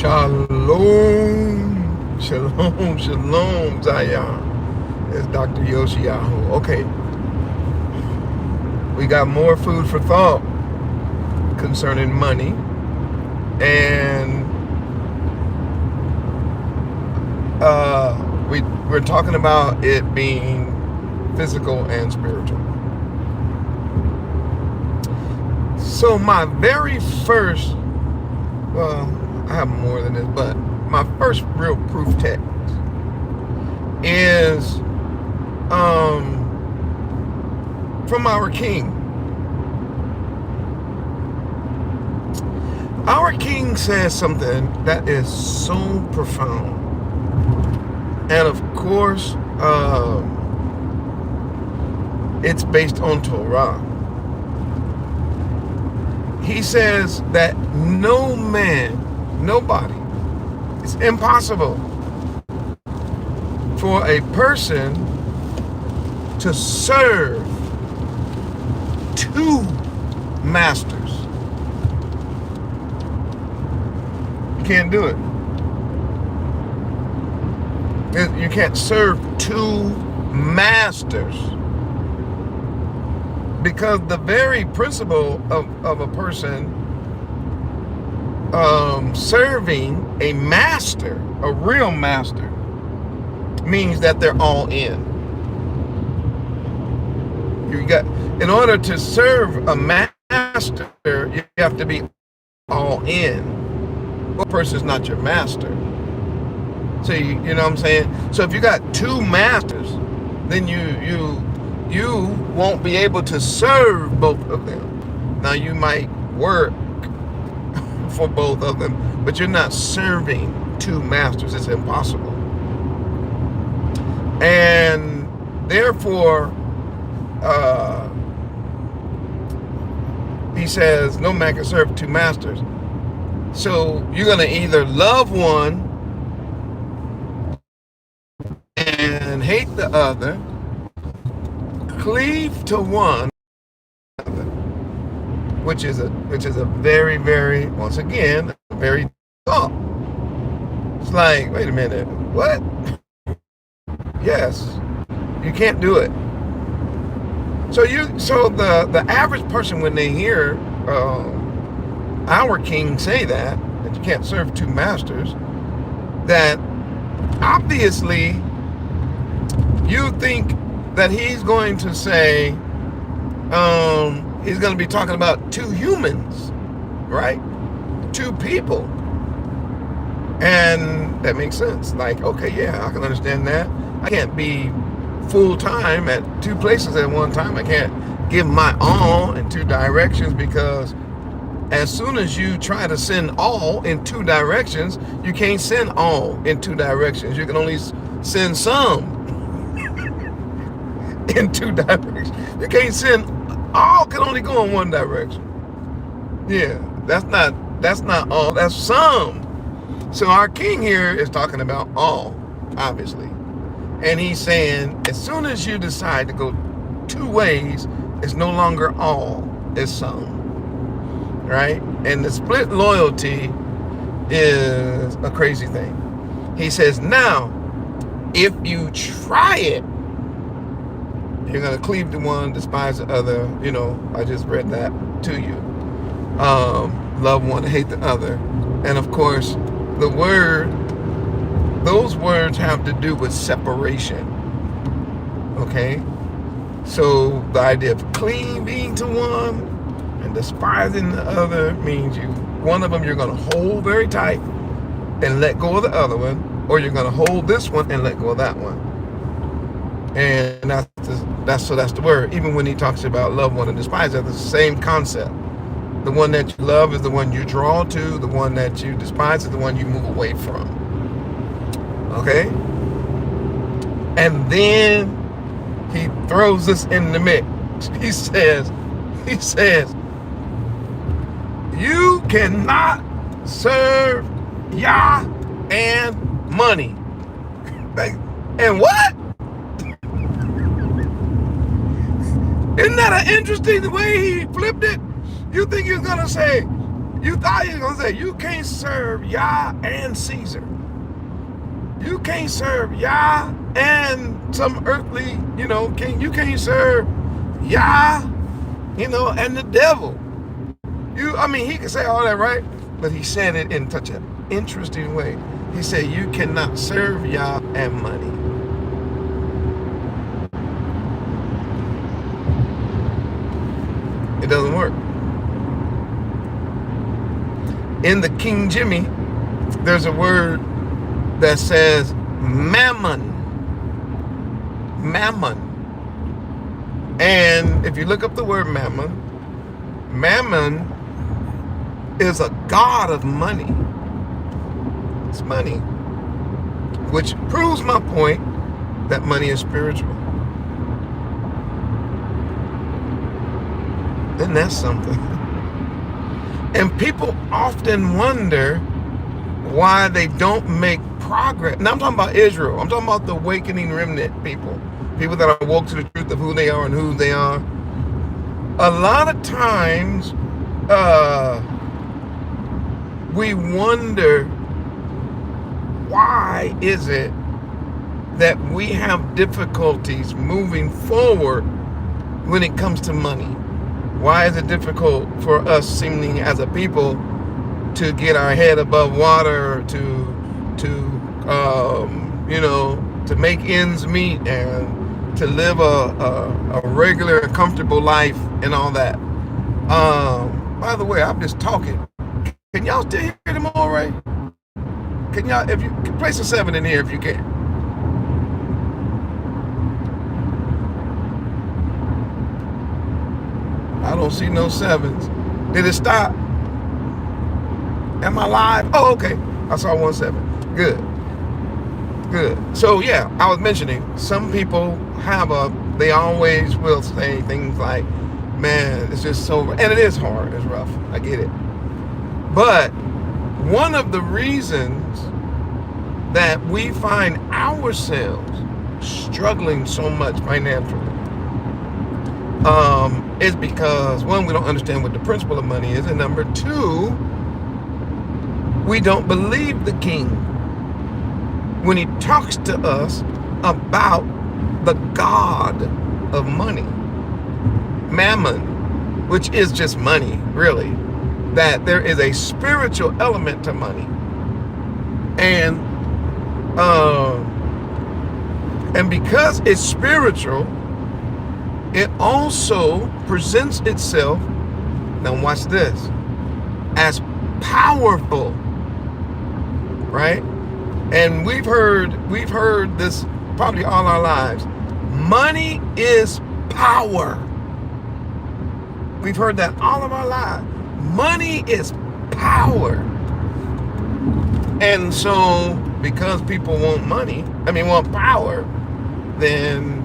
Shalom, shalom, shalom, Zion. It's Dr. Yoshiyahu. Okay, we got more food for thought concerning money, and we're talking about it being physical and spiritual. So my very first, well, I have more than this, but my first real proof text is from our King. Our King says something that is so profound. And of course, it's based on Torah. He says that no man, nobody, it's impossible for a person to serve two masters. You can't do it. You can't serve two masters. Because the very principle of a person serving a master, a real master, means that they're all in. In order to serve a master, you have to be all in. One person's not your master. So you know what I'm saying? So if you got two masters, then you won't be able to serve both of them. Now you might work for both of them, but you're not serving two masters. It's impossible. And therefore, he says no man can serve two masters. So you're going to either love one and hate the other, cleave to one, which is a very, very, once again, a very thought. It's like, wait a minute, what? Yes, you can't do it. So the average person, when they hear our King say that you can't serve two masters, that obviously you think that he's going to say, he's going to be talking about two humans, right? Two people. And that makes sense. Like, okay, yeah, I can understand that. I can't be full-time at two places at one time. I can't give my all in two directions, because as soon as you try to send all in two directions, you can't send all in two directions. You can only send some in two directions. You can't send all, can only go in one direction. Yeah, that's not all, that's some. So our King here is talking about all, obviously. And he's saying, as soon as you decide to go two ways, it's no longer all, it's some. Right? And the split loyalty is a crazy thing. He says, now, if you try it, you're going to cleave to one, despise the other. You know, I just read that to you. Love one, hate the other. And of course, those words have to do with separation. Okay? So the idea of cleaving to one and despising the other means one of them you're going to hold very tight and let go of the other one, or you're going to hold this one and let go of that one. And that's the word. Even when he talks about love one and despise the other, it's the same concept. The one that you love is the one you draw to. The one that you despise is the one you move away from. Okay? And then he throws this in the mix. He says, you cannot serve Yah and money. And what? Isn't that an interesting way he flipped it? You think he's gonna say You thought he was going to say, you can't serve Yah and Caesar. You can't serve Yah and some earthly, king. You can't serve Yah, and the devil. He could say all that, right? But he said it in such an interesting way. He said, you cannot serve Yah and money. It doesn't work. In the King Jimmy, there's a word that says mammon. Mammon. And if you look up the word mammon, mammon is a god of money. It's money. Which proves my point that money is spiritual. Then that's something. And people often wonder why they don't make progress. Now I'm talking about Israel. I'm talking about the awakening remnant people. People that are woke to the truth of who they are and who they are. A lot of times, we wonder, why is it that we have difficulties moving forward when it comes to money? Why is it difficult for us, seemingly as a people, to get our head above water, to make ends meet, and to live a regular, comfortable life and all that? By the way, I'm just talking. Can y'all still hear them all right? Can y'all, if you can, place a 7 in here if you can. I don't see no 7s. Did it stop? Am I live? Oh, okay. I saw 1 7. Good. So yeah, I was mentioning, some people they always will say things like, man, it's just so, and it is hard, it's rough, I get it. But one of the reasons that we find ourselves struggling so much financially is because, one, we don't understand what the principle of money is, and number 2, we don't believe the king when he talks to us about the god of money, mammon, which is just money, really. That there is a spiritual element to money, and because it's spiritual, it also presents itself, now watch this, as powerful, right? And we've heard this probably all our lives. Money is power. We've heard that all of our lives. Money is power. And so, because people want want power, then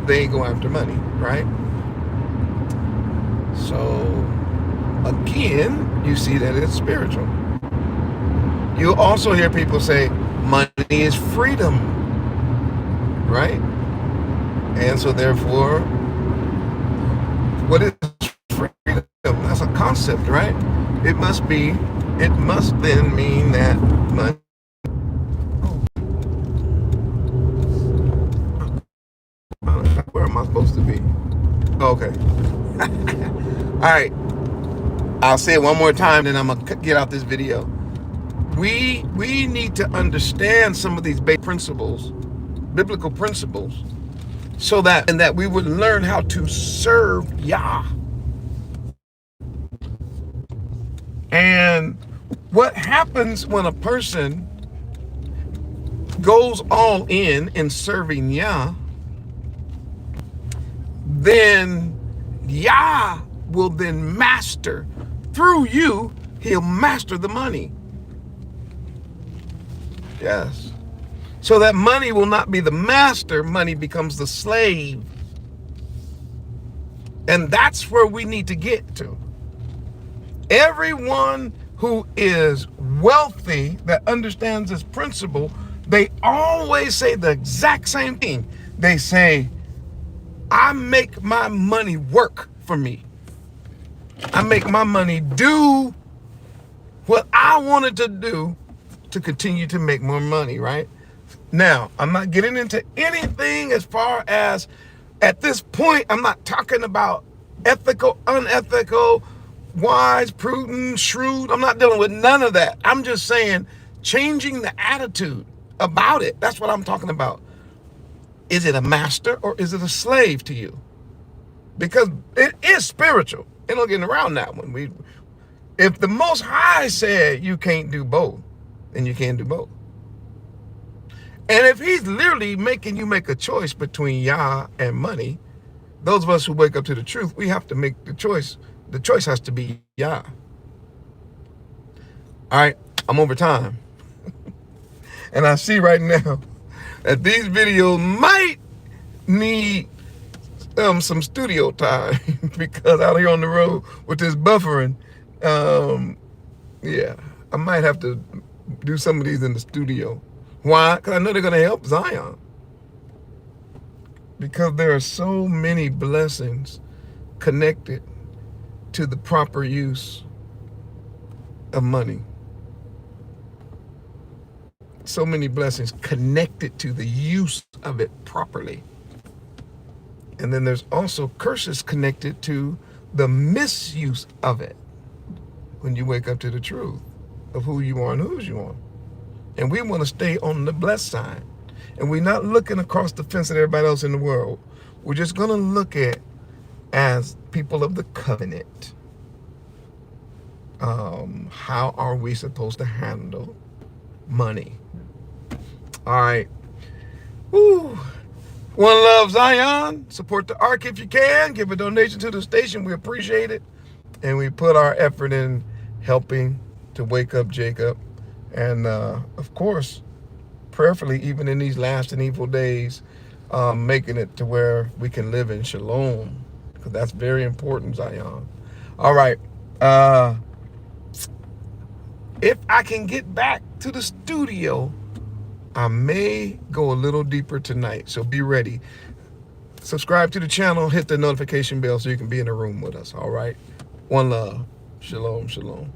they go after money, right? So, again, you see that it's spiritual. You also hear people say, money is freedom, right? And so, therefore, what is freedom? That's a concept, right? It must then mean that money. Where am I supposed to be? Okay. All right. I'll say it one more time, then I'm gonna get out this video. We need to understand some of these basic principles, biblical principles, so that we would learn how to serve Yah. And what happens when a person goes all in serving Yah, then Yah will then master, through you, he'll master the money. Yes. So that money will not be the master, money becomes the slave. And that's where we need to get to. Everyone who is wealthy that understands this principle, they always say the exact same thing. They say, I make my money work for me. I make my money do what I wanted to do to continue to make more money, right? Now, I'm not getting into anything as far as, at this point, I'm not talking about ethical, unethical, wise, prudent, shrewd. I'm not dealing with none of that. I'm just saying changing the attitude about it. That's what I'm talking about. Is it a master or is it a slave to you? Because it is spiritual. Ain't no getting around that one. If the Most High said you can't do both, then you can't do both. And if he's literally making you make a choice between Yah and money, those of us who wake up to the truth, we have to make the choice. The choice has to be Yah. All right, I'm over time. And I see right now that these videos might need some studio time because out here on the road with this buffering, yeah, I might have to do some of these in the studio. Why? Because I know they're going to help Zion. Because there are so many blessings connected to the proper use of money. So many blessings connected to the use of it properly. And then there's also curses connected to the misuse of it when you wake up to the truth of who you are and whose you are. And we want to stay on the blessed side. And we're not looking across the fence at everybody else in the world. We're just going to look at as people of the covenant. How are we supposed to handle money? All right. Woo. One love, Zion. Support the ARK if you can. Give a donation to the station. We appreciate it. And we put our effort in helping to wake up Jacob. And of course, prayerfully, even in these last and evil days, making it to where we can live in shalom. Because that's very important, Zion. All right. If I can get back to the studio, I may go a little deeper tonight. So be ready. Subscribe to the channel. Hit the notification bell so you can be in the room with us. All right. One love. Shalom, shalom.